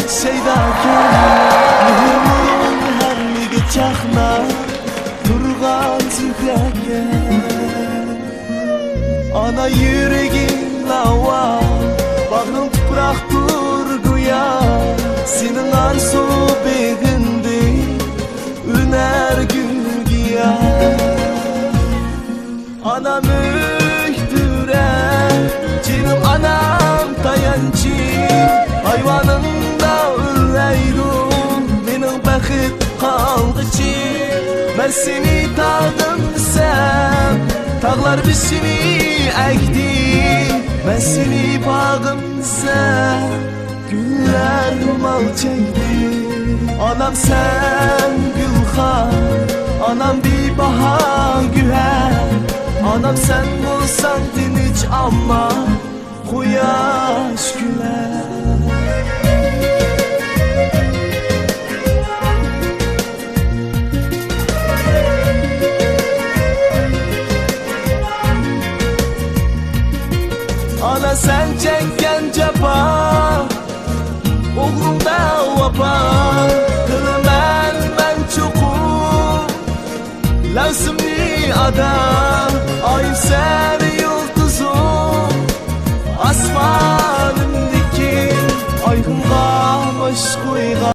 şeyda mühürün hemmiga çaqnab turgan zührege ana yüregim lava bağrım tuproq turguya senin arzu begindi üner gülgiya anam öktüre canım anam tayancı hayvanında üreyrum benim baxit qalğıcı ben seni tağdım desem tağlar bizini əkdi ben seni bağım desem güller mal çekdi anam sen gülxan anam bir bahar güher anam sen bulsan dinç ama quyosh güler ana sen çekken cefa oğlumda vapa kılmen ben çokum lazımlı adam ayım sen yıldızım asmanımdaki aydınlığa baş koygan